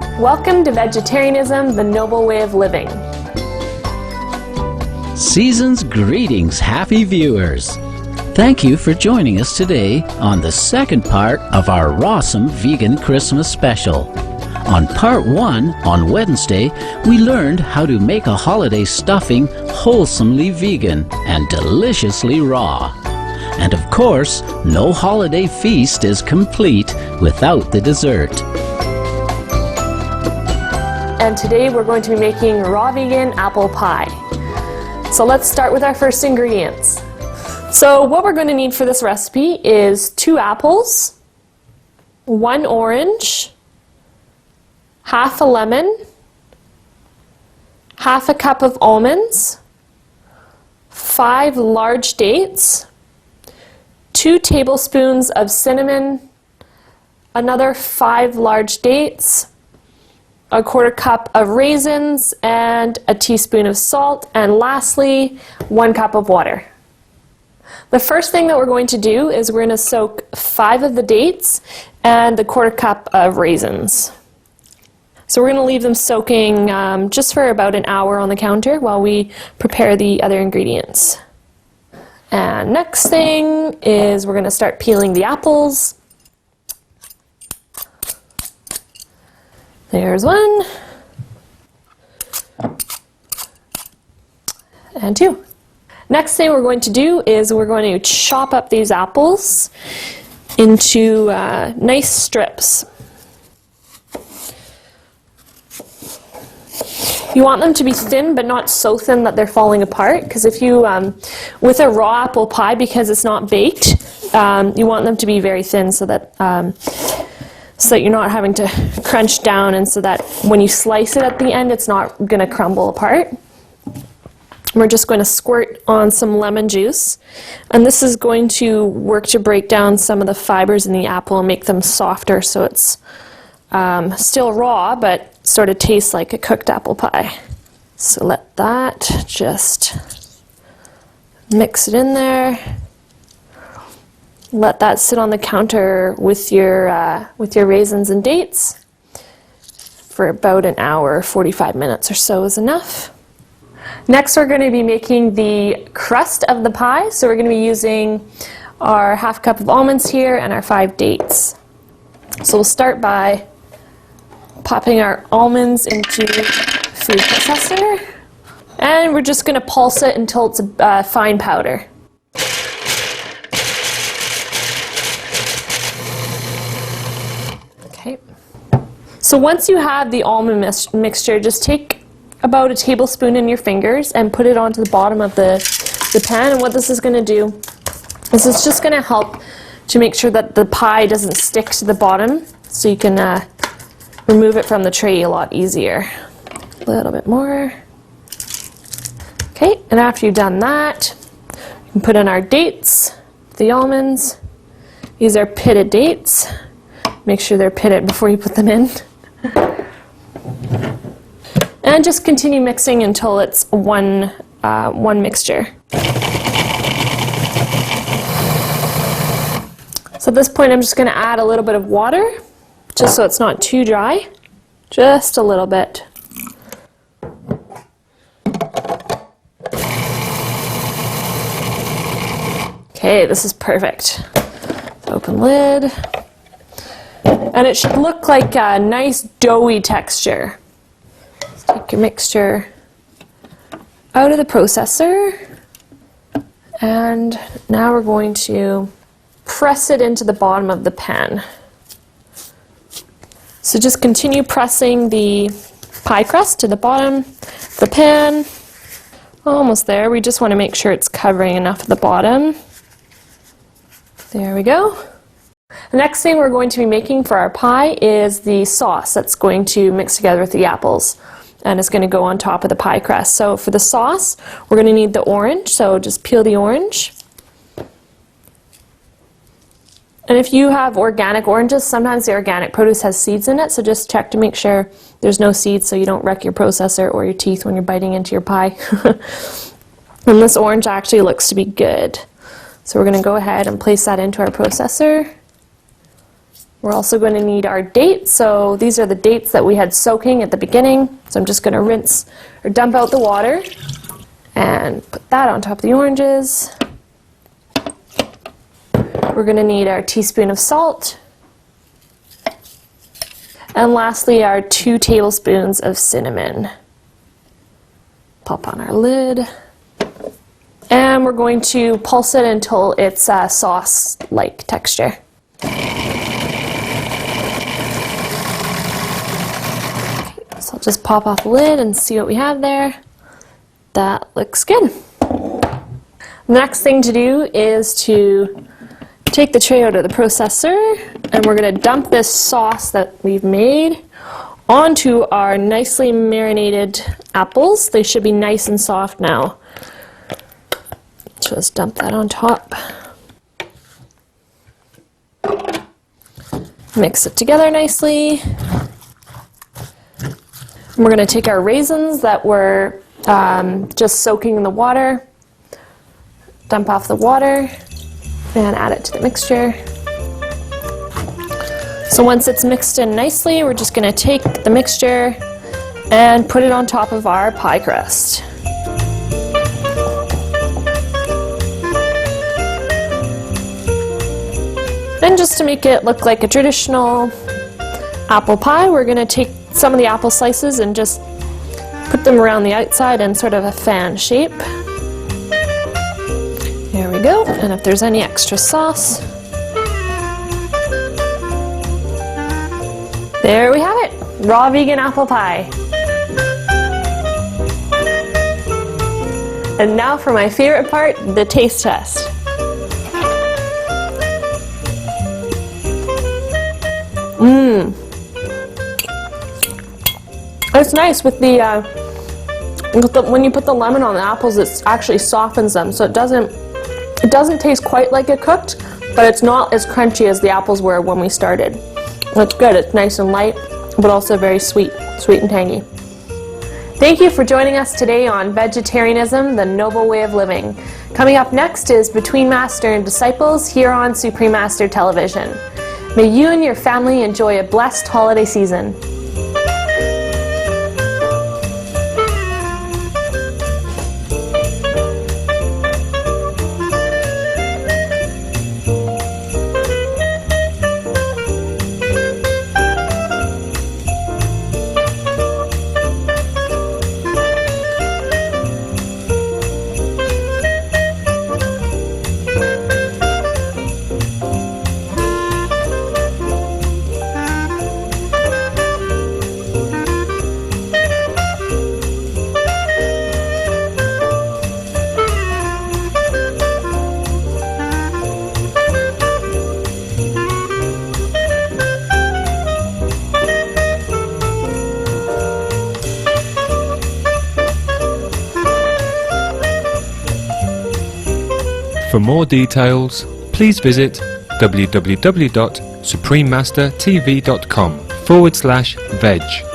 Welcome to Vegetarianism, the Noble Way of Living. Season's greetings, happy viewers. Thank you for joining us today on the second part of our Rawesome Vegan Christmas Special. On part 1, on Wednesday, we learned how to make a holiday stuffing wholesomely vegan and deliciously raw. And of course, no holiday feast is complete without the dessert. And today we're going to be making raw vegan apple pie. So let's start with our first ingredients. So what we're going to need for this recipe is 2 apples, 1 orange, half a lemon, half a cup of almonds, 5 large dates, 2 tablespoons of cinnamon, another 5 large dates, a 1/4 cup of raisins, and a teaspoon of salt, and lastly, 1 cup of water. The first thing that we're going to do is we're going to soak 5 of the dates and the 1/4 cup of raisins. So we're going to leave them soaking just for about an hour on the counter while we prepare the other ingredients. And next thing is we're going to start peeling the apples. There's 1 and 2. Next thing we're going to do is we're going to chop up these apples into nice strips. You want them to be thin, but not so thin that they're falling apart, because if you, with a raw apple pie, because it's not baked, you want them to be very thin so that you're not having to crunch down, and so that when you slice it at the end, it's not going to crumble apart. We're just going to squirt on some lemon juice, and this is going to work to break down some of the fibers in the apple and make them softer, so it's still raw, but sort of tastes like a cooked apple pie. So let that just mix it in there. Let that sit on the counter with your raisins and dates for about an hour. 45 minutes or so is enough. Next, we're going to be making the crust of the pie. So we're going to be using our 1/2 cup of almonds here and our 5 dates. So we'll start by popping our almonds into the food processor, and we're just going to pulse it until it's a fine powder. Okay. So once you have the almond mixture, just take about a tablespoon in your fingers and put it onto the bottom of the pan. And what this is going to do is it's just going to help to make sure that the pie doesn't stick to the bottom, so you can remove it from the tray a lot easier. A little bit more. Okay, and after you've done that, you can put in our dates, the almonds. These are pitted dates. Make sure they're pitted before you put them in. And just continue mixing until it's one mixture. So at this point, I'm just going to add a little bit of water, just so it's not too dry. Just a little bit. Okay, this is perfect. Open lid. And it should look like a nice doughy texture. Let's take your mixture out of the processor. And now we're going to press it into the bottom of the pan. So just continue pressing the pie crust to the bottom of the pan. Almost there. We just want to make sure it's covering enough of the bottom. There we go. The next thing we're going to be making for our pie is the sauce that's going to mix together with the apples, and it's going to go on top of the pie crust. So for the sauce, we're going to need the orange, so just peel the orange. And if you have organic oranges, sometimes the organic produce has seeds in it, so just check to make sure there's no seeds so you don't wreck your processor or your teeth when you're biting into your pie. And this orange actually looks to be good. So we're going to go ahead and place that into our processor. We're also going to need our dates. So these are the dates that we had soaking at the beginning. So I'm just going to rinse or dump out the water and put that on top of the oranges. We're going to need our teaspoon of salt. And lastly, our 2 tablespoons of cinnamon. Pop on our lid. And we're going to pulse it until it's a sauce-like texture. So I'll just pop off the lid and see what we have there. That looks good. The next thing to do is to take the tray out of the processor, and we're going to dump this sauce that we've made onto our nicely marinated apples. They should be nice and soft now. Just dump that on top. Mix it together nicely. And we're going to take our raisins that were just soaking in the water, dump off the water, and add it to the mixture. So once it's mixed in nicely, we're just going to take the mixture and put it on top of our pie crust. Then just to make it look like a traditional apple pie, we're going to take some of the apple slices and just put them around the outside in sort of a fan shape. There we go. And if there's any extra sauce, there we have it. Raw vegan apple pie. And now for my favorite part, the taste test. It's nice with the when you put the lemon on the apples, it actually softens them, so it doesn't taste quite like it cooked, but it's not as crunchy as the apples were when we started. It's good. It's nice and light, but also very sweet and tangy. Thank you for joining us today on Vegetarianism, the Noble Way of Living. Coming up next is Between Master and Disciples here on Supreme Master Television. May you and your family enjoy a blessed holiday season. For more details, please visit www.suprememastertv.com/veg.